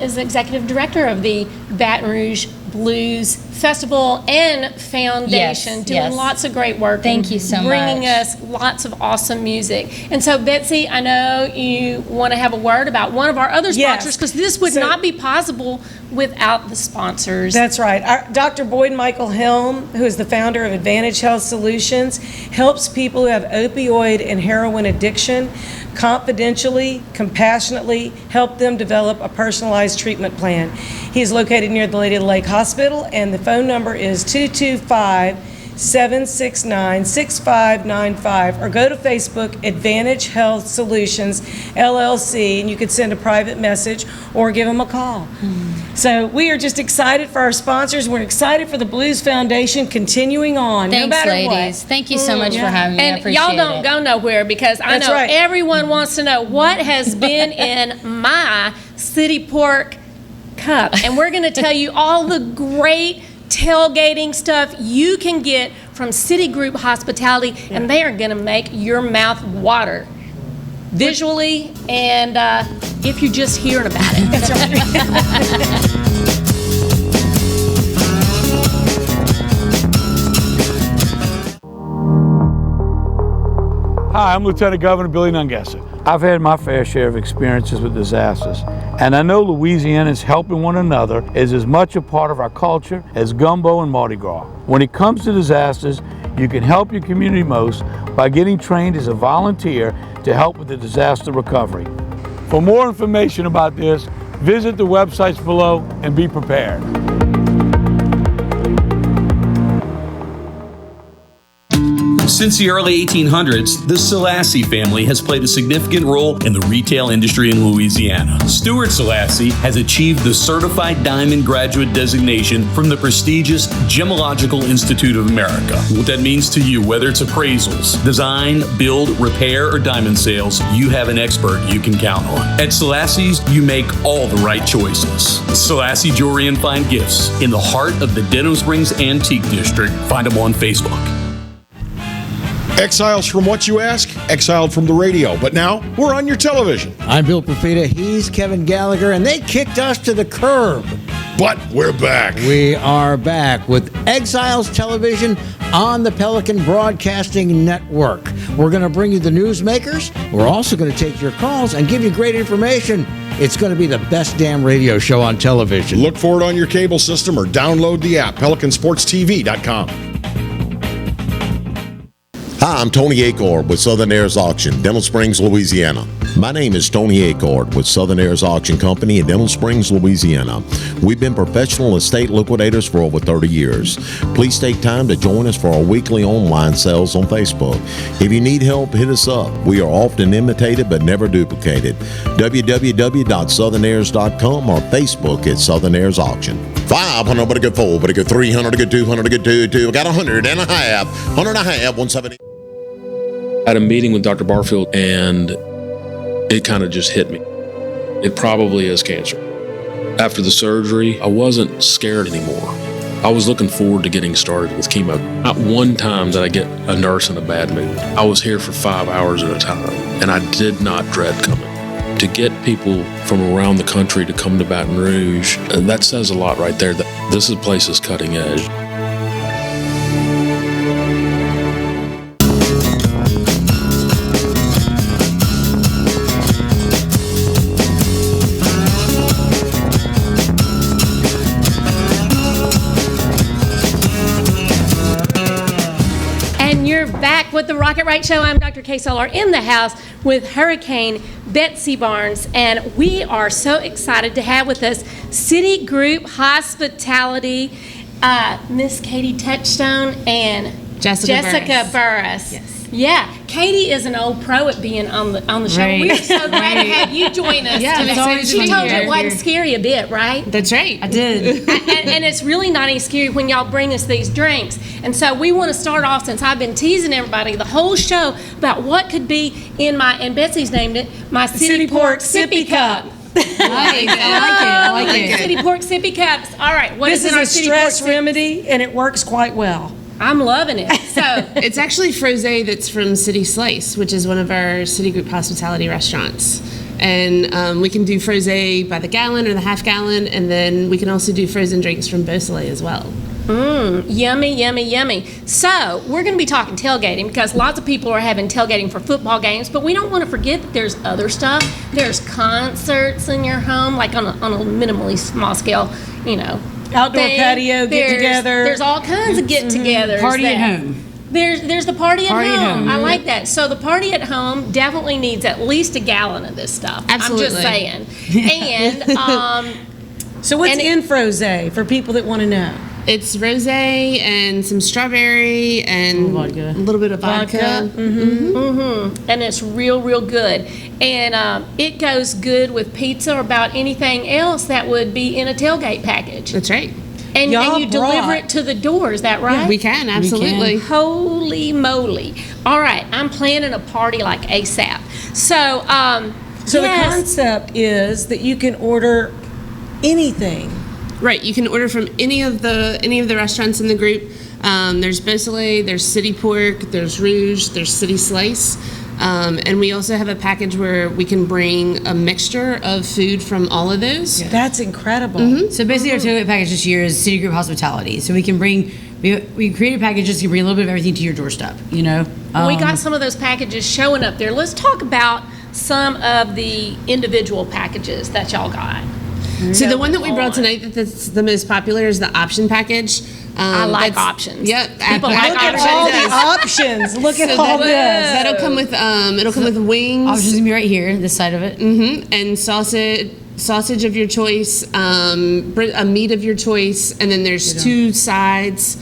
is the executive director of the Baton Rouge Blues Festival and Foundation, doing lots of great work. Thank you so much. Bringing us lots of awesome music. And so, Betsy, I know you want to have a word about one of our other sponsors, because this would not be possible without the sponsors. That's right. Dr. Boyd Michael Helm, who is the founder of Advantage Health Solutions, helps people who have opioid and heroin addiction confidentially, compassionately help them develop a personalized treatment plan. He is located near the Lady of the Lake Hospital, and the phone number is 225-769-6595, or go to Facebook, Advantage Health Solutions, LLC, and you could send a private message or give them a call. So we are just excited for our sponsors. We're excited for the Blues Foundation continuing on, Thanks, no matter ladies. what. Thank you so much for having me. I And appreciate y'all don't it. go nowhere, because I know everyone wants to know what has been in my City Pork cup. And we're going to tell you all the great tailgating stuff you can get from Citigroup Hospitality, and they are going to make your mouth water visually and if you're just hearing about it. That's right. Hi, I'm Lieutenant Governor Billy Nungesser. I've had my fair share of experiences with disasters, and I know Louisianans helping one another is as much a part of our culture as gumbo and Mardi Gras. When it comes to disasters, you can help your community most by getting trained as a volunteer to help with the disaster recovery. For more information about this, visit the websites below and be prepared. Since the early 1800s, the Selassie family has played a significant role in the retail industry in Louisiana. Stuart Selassie has achieved the Certified Diamond Graduate designation from the prestigious Gemological Institute of America. What that means to you, whether it's appraisals, design, build, repair, or diamond sales, you have an expert you can count on. At Selassie's, you make all the right choices. Selassie Jewelry and Fine Gifts, in the heart of the Denham Springs Antique District. Find them on Facebook. Exiles from what you ask? Exiled from the radio. But now, we're on your television. I'm Bill Profita, he's Kevin Gallagher, and they kicked us to the curb. But we're back. We are back with Exiles Television on the Pelican Broadcasting Network. We're going to bring you the newsmakers. We're also going to take your calls and give you great information. It's going to be the best damn radio show on television. Look for it on your cable system or download the app, PelicanSportsTV.com. Hi, I'm Tony Acor with Southern Heirs Auction, Denham Springs, Louisiana. My name is Tony Acord with Southern Airs Auction Company in Dental Springs, Louisiana. We've been professional estate liquidators for over 30 years. Please take time to join us for our weekly online sales on Facebook. If you need help, hit us up. We are often imitated but never duplicated. www.southernairs.com or Facebook at Southern Airs Auction. 500, but a good 4, but a good 300, a good 200, a good 2. I got 100 and a half, 170. I had a meeting with Dr. Barfield, and it kind of just hit me. It probably is cancer. After the surgery, I wasn't scared anymore. I was looking forward to getting started with chemo. Not one time did I get a nurse in a bad mood. I was here for 5 hours at a time, and I did not dread coming. To get people from around the country to come to Baton Rouge, that says a lot right there. This place is cutting edge. Back with the Rocket Right Show. I'm Dr. Kay Solar in the house with Hurricane Betsy Barnes, and we are so excited to have with us Citigroup Hospitality, Miss Katie Touchstone and Jessica Burris. Yes. Yeah, Katie is an old pro at being on the show. Right. We're so glad to have you join us today. She told you it wasn't scary a bit, right? That's right. I did. and it's really not any scary when y'all bring us these drinks. And so we want to start off, since I've been teasing everybody the whole show about what could be in my, and Betsy's named it, my City Pork Sippy Cup. I like it. City Pork Sippy Cups. All right, what this is in our a stress remedy, and it works quite well. I'm loving it. So it's actually frosé that's from City Slice, which is one of our Citigroup hospitality restaurants. And we can do frosé by the gallon or the half gallon, and then we can also do frozen drinks from Beausoleil as well. Yummy, yummy, yummy. So we're going to be talking tailgating, because lots of people are having tailgating for football games, but we don't want to forget that there's other stuff. There's concerts in your home, like on a minimally small scale, you know. Outdoor patio get-together. There's all kinds of get-togethers. Party at home. There's the party at home. I like that. So the party at home definitely needs at least a gallon of this stuff. Absolutely. I'm just saying. And so what's in frosé for people that want to know? It's rosé and some strawberry and a little bit of vodka. And it's real, real good. And it goes good with pizza or about anything else that would be in a tailgate package. That's right. And you deliver it to the door, is that right? Yeah, we can, absolutely. Holy moly. All right, I'm planning a party like ASAP. So, the concept is that you can order anything. Right, you can order from any of the restaurants in the group. There's Beausoleil, there's City Pork, there's Rouge, there's City Slice. And we also have a package where we can bring a mixture of food from all of those. Yeah. That's incredible. So basically our tailgate package this year is Citigroup Hospitality. So we can bring, we created packages to bring a little bit of everything to your doorstep, you know. We got some of those packages showing up there. Let's talk about some of the individual packages that y'all got. So the one that we brought tonight that's the most popular is the option package. I like options. Yep. People like Look at all the options. Look at all this. That'll come with wings. Options gonna be right here, this side of it. And sausage of your choice, a meat of your choice, and then there's two sides,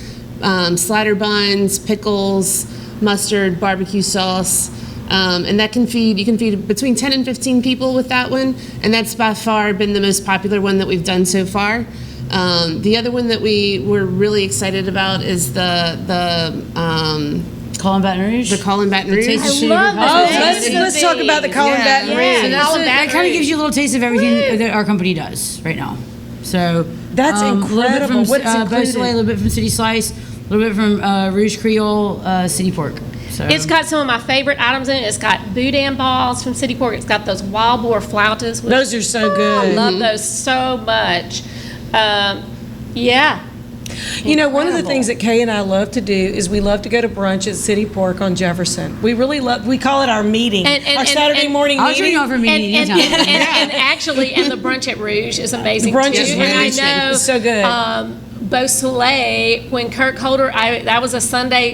slider buns, pickles, mustard, barbecue sauce. And you can feed between 10 and 15 people with that one, and that's by far been the most popular one that we've done so far. The other one that we were really excited about is the Call in Baton Rouge. The Call in Baton Rouge. I love that. Let's talk about the Call in Baton Rouge. So that kind of gives you a little taste of everything that our company does right now. So that's incredible. A little bit from Beausoleil, a little bit from City Slice, a little bit from Rouge Creole, City Pork. So. It's got some of my favorite items in it. It's got boudin balls from City Pork. It's got those wild boar flautas. Those are so good. I love those so much. Yeah. You know, one of the things that Kay and I love to do is we love to go to brunch at City Pork on Jefferson. We really love, we call it our meeting, our Saturday morning meeting. I'll join you over meeting and actually, the brunch at Rouge is amazing the brunch too. is really I know, so good. Beausoleil when Kirk Holder, that was a Sunday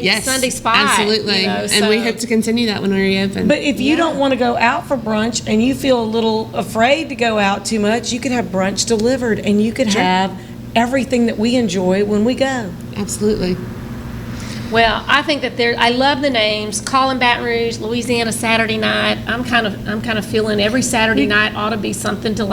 spot. Absolutely. And we hope to continue that when we reopen. But if you don't want to go out for brunch and you feel a little afraid to go out too much, you could have brunch delivered and you could have everything that we enjoy when we go. Absolutely. Well, I think that I love the names. Call in Baton Rouge, Louisiana Saturday night. I'm kind of feeling every Saturday night ought to be something to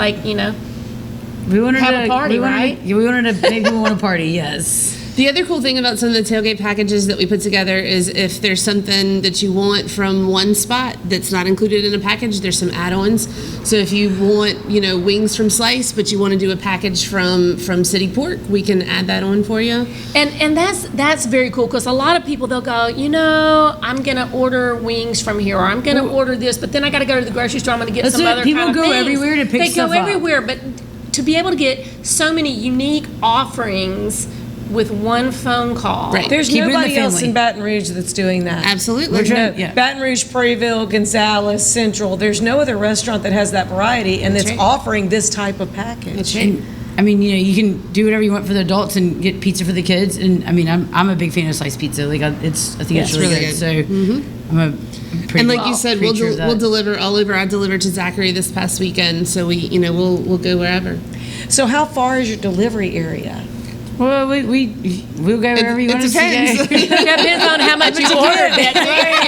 we wanted have a party, right? We wanted to make people want to party, yes. The other cool thing about some of the tailgate packages that we put together is if there's something that you want from one spot that's not included in a package, there's some add-ons. So if you want, wings from Slice, but you want to do a package from City Pork, we can add that on for you. And that's very cool because a lot of people, they'll go, I'm going to order wings from here, or I'm going to order this, but then I got to go to the grocery store, I'm going to get some other kind of things. People go everywhere to pick stuff up. They go everywhere, but to be able to get so many unique offerings with one phone call. Right. There's nobody else in Baton Rouge that's doing that. Absolutely. Baton Rouge, Prairieville, Gonzales, Central. There's no other restaurant that has that variety and that's offering this type of package. That's right. I mean, you can do whatever you want for the adults and get pizza for the kids. And I mean, I'm a big fan of sliced pizza. I think it's really good. So I'm and like you said, we'll deliver all over. I delivered to Zachary this past weekend, so we'll go wherever. So how far is your delivery area? Well, we'll go wherever you want us to go. It depends on how much you order.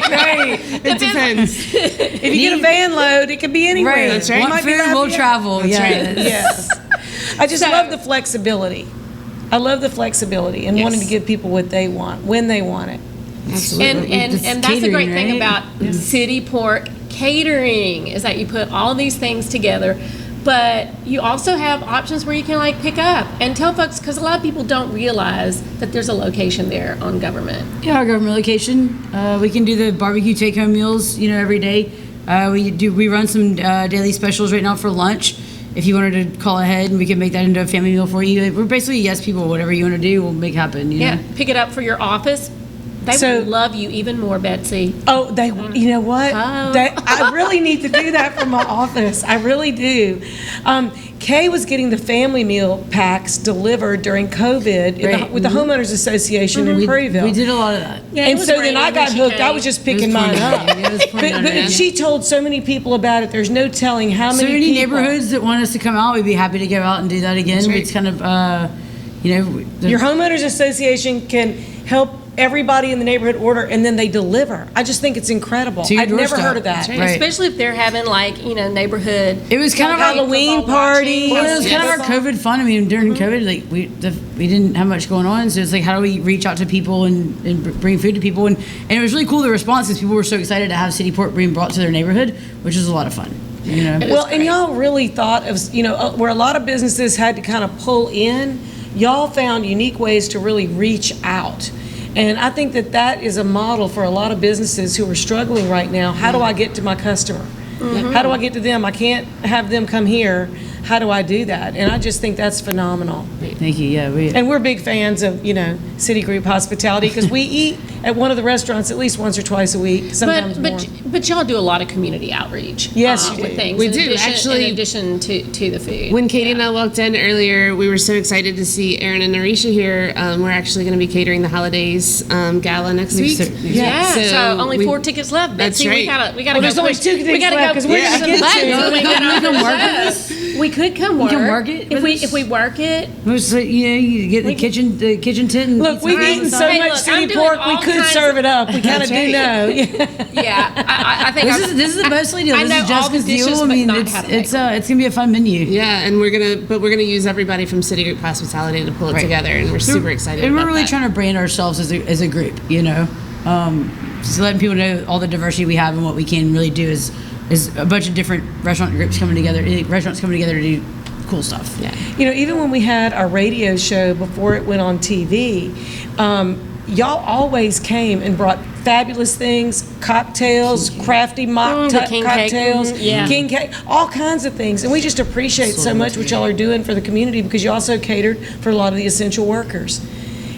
Right. It depends. If you get a van load, it could be anywhere. Right. That's right. Want food, we'll travel. That's right. Yes. I just love the flexibility. I love the flexibility and wanting to give people what they want when they want it. Absolutely. And that's the great thing about City Pork catering is that you put all these things together. But you also have options where you can pick up and tell folks, because a lot of people don't realize that there's a location there on Government. Yeah, our Government location. We can do the barbecue take-home meals, every day. We run some daily specials right now for lunch. If you wanted to call ahead, and we can make that into a family meal for you. We're basically yes people. Whatever you want to do, we'll make happen. You know? Pick it up for your office. They would love you even more, Betsy. Oh, you know what? I really need to do that for my office. I really do. Kay was getting the family meal packs delivered during COVID with the Homeowners Association in Prairieville. We did a lot of that. Yeah, and so then I got hooked. I was just picking mine up. But she told so many people about it. There's no telling how many people. Neighborhoods that want us to come out, we'd be happy to go out and do that again. Right. It's kind of, your Homeowners Association can help everybody in the neighborhood order, and then they deliver. I just think it's incredible. I've never heard of that. Right. Especially if they're having neighborhood. It was kind of Halloween party. Well, it was kind of our COVID fun. I mean, during COVID, we didn't have much going on, so it's how do we reach out to people and bring food to people? And it was really cool. The responses, people were so excited to have City Pork being brought to their neighborhood, which was a lot of fun. Well, and y'all really thought of where a lot of businesses had to kind of pull in. Y'all found unique ways to really reach out. And I think that is a model for a lot of businesses who are struggling right now. How do I get to my customer? How do I get to them? I can't have them come here. How do I do that? And I just think that's phenomenal. Thank you. Yeah, and we're big fans of Citigroup Hospitality because we eat at one of the restaurants at least once or twice a week. Sometimes more. But y'all do a lot of community outreach. Yes, with things. We do actually. In addition to the food. When Katie and I walked in earlier, we were so excited to see Erin and Norisha here. We're actually going to be catering the Holidays gala next week. Yeah. So only 4 tickets left. That's right. We got to go. There's only 2 tickets left because we're going to get to. We could come work. You can work it if we work it. You get the kitchen tent. And look, we've eaten so much City Pork, we could serve it up. We kind of do know. Yeah, I think this is the mostly deal. This is Jessica's deal. I mean, it's gonna be a fun menu. Yeah, and we're gonna use everybody from Citigroup Hospitality to pull it together, and we're super excited. And we're really trying to brand ourselves as a group. So letting people know all the diversity we have and what we can really do is a bunch of different restaurants coming together to do cool stuff. Yeah. Even when we had our radio show before it went on TV, y'all always came and brought fabulous things, cocktails, crafty mock cocktails, king cake, all kinds of things. And we just appreciate so much what y'all are doing for the community because you also catered for a lot of the essential workers,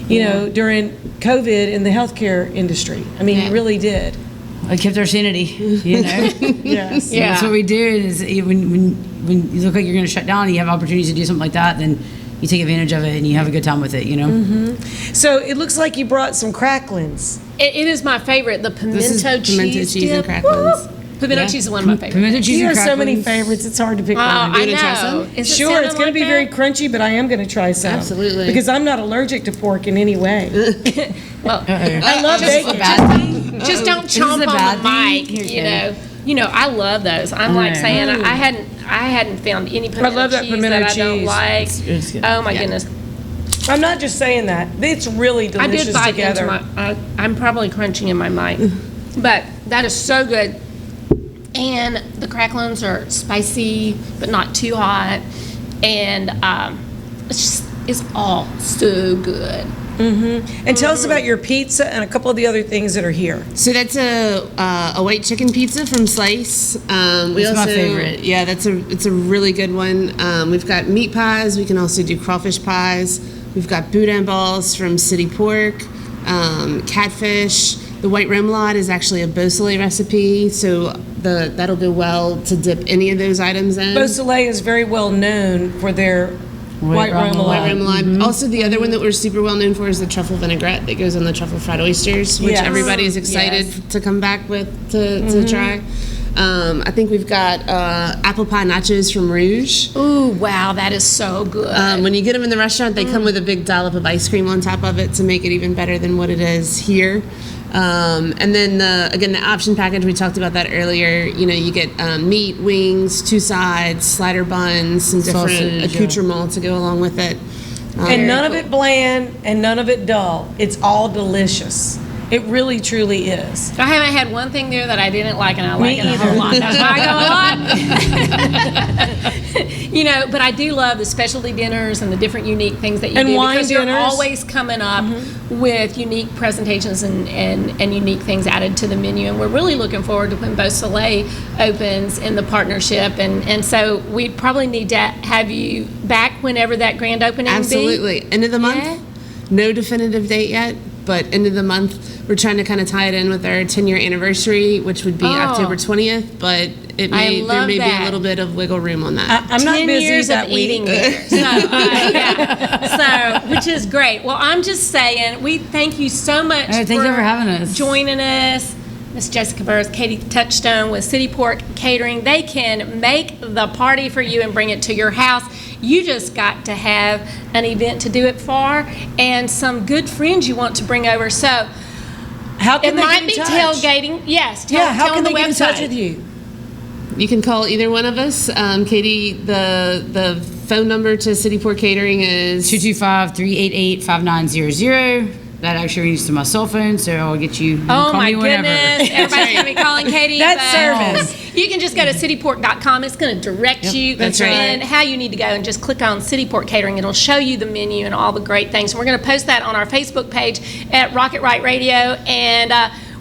during COVID in the healthcare industry. I mean, you really did. I kept our sanity, Yes. Yeah. That's what we do is when you look like you're going to shut down and you have opportunities to do something like that, then you take advantage of it and you have a good time with it, you know? So it looks like you brought some cracklings. It is my favorite, the pimento This is cheese. pimento cheese and dip. cracklings. Woo! Pimento cheese is one of my favorites. Pimento cheese You and have so many cracklings. favorites, it's hard to pick one. I You wanna try know. some? Is it Sure, it's sounding going to be like very that? crunchy, but I am going to try some. Absolutely. Because I'm not allergic to pork in any way. Well, I love just, bacon. just don't Is this chomp a on bad the thing? mic. Here you You go. know. You know, I love those. I'm like know. saying I hadn't found any pimento love that cheese pimento that I don't cheese. like. It's good. Oh my goodness. I'm not just saying that. It's really I delicious did bite together. into my. I'm probably crunching in my mic, but that is so good. And the cracklings are spicy, but not too hot, and it's all so good. And tell us about your pizza and a couple of the other things that are here. So that's a white chicken pizza from Slice. We That's my also, favorite. Yeah, it's a really good one. We've got meat pies. We can also do crawfish pies. We've got boudin balls from City Pork, catfish. The white remoulade is actually a Beausoleil recipe, so that'll go well to dip any of those items in. Beausoleil is very well known for their white White remoulade. remoulade. Also, the other one that we're super well known for is the truffle vinaigrette that goes on the truffle fried oysters, which Yes. everybody is excited to come back with to try. I think we've got apple pie nachos from Rouge. Ooh, wow, that is so good. When you get them in the restaurant, they come with a big dollop of ice cream on top of it to make it even better than what it is here. And then the option package, we talked about that earlier. You know, you get meat, wings, 2 sides, slider buns, some different Sausage, accoutrements to go along with it. And none of it bland and none of it dull. It's all delicious. It really, truly is. I haven't had one thing there that I didn't like, and I like it a either. whole lot. That's why I go a lot. You know, but I do love the specialty dinners and the different unique things that you And do wine because you're dinners. always coming up with unique presentations and unique things added to the menu. And we're really looking forward to when Beausoleil opens in the partnership. And so we probably need to have you back whenever that grand opening be. Absolutely. End of the month? Yeah. No definitive date yet, but end of the month. We're trying to kind of tie it in with our 10-year anniversry, which would be October 20th, but there may love be that. a little bit of wiggle room on that. I'm not 10 busy years that of week. eating there. So, which is great. Well, I'm just saying, we thank you so much Thank you for having us. joining us. Miss Jessica Burris, Katie Touchstone with City Pork Catering. They can make the party for you and bring it to your house. You just got to have an event to do it for and some good friends you want to bring over. So How can it they might get be in touch? tailgating. Yes, How tell can them they the get in touch website. with you? You can call either one of us. Katie, the phone number to City Pork Catering is 225-388-5900. That actually rings to my cell phone, so I'll get you. Oh call my me whenever. goodness! Everybody's gonna be calling Katie. That's but service. You can just go to citypork.com. It's going to direct you that's right. and how you need to go, and just click on City Pork Catering. It'll show you the menu and all the great things. And we're going to post that on our Facebook page at Rocket Right Radio. And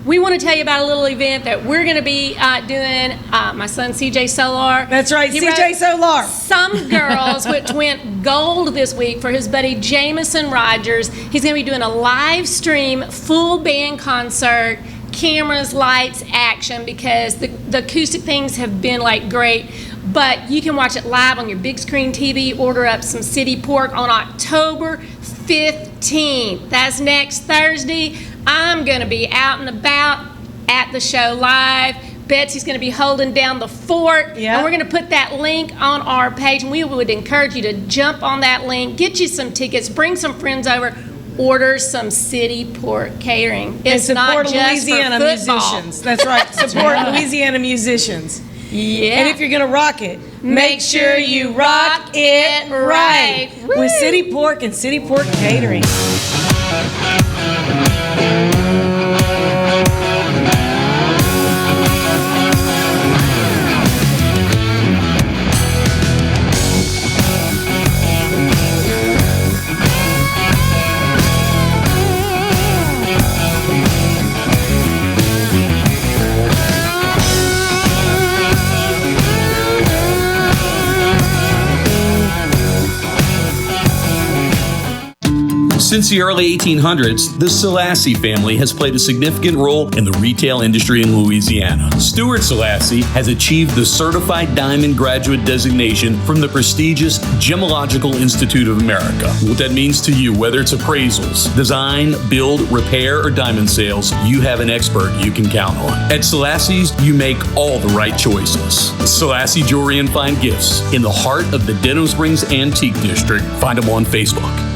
we want to tell you about a little event that we're going to be doing. My son CJ Solar. That's right, He CJ wrote Solar. Some Girls, which went gold this week for his buddy Jameson Rogers. He's going to be doing a live stream, full band concert, cameras, lights, action, because the acoustic things have been like great. But you can watch it live on your big screen TV. Order up some City Pork on October 15th. That's next Thursday. I'm going to be out and about at the show live. Betsy's going to be holding down the fort. Yeah. And we're going to put that link on our page. And we would encourage you to jump on that link, get you some tickets, bring some friends over, order some City Pork Catering. It's and support not just Louisiana for football. musicians. That's right. Support Louisiana musicians. Yeah. And if you're going to rock it, make sure you rock it right with City Pork and City Pork Catering. Since the early 1800s, the Selassie family has played a significant role in the retail industry in Louisiana. Stuart Selassie has achieved the Certified Diamond Graduate designation from the prestigious Gemological Institute of America. What that means to you, whether it's appraisals, design, build, repair, or diamond sales, you have an expert you can count on. At Selassie's, you make all the right choices. Selassie Jewelry and Fine Gifts in the heart of the Denham Springs Antique District. Find them on Facebook.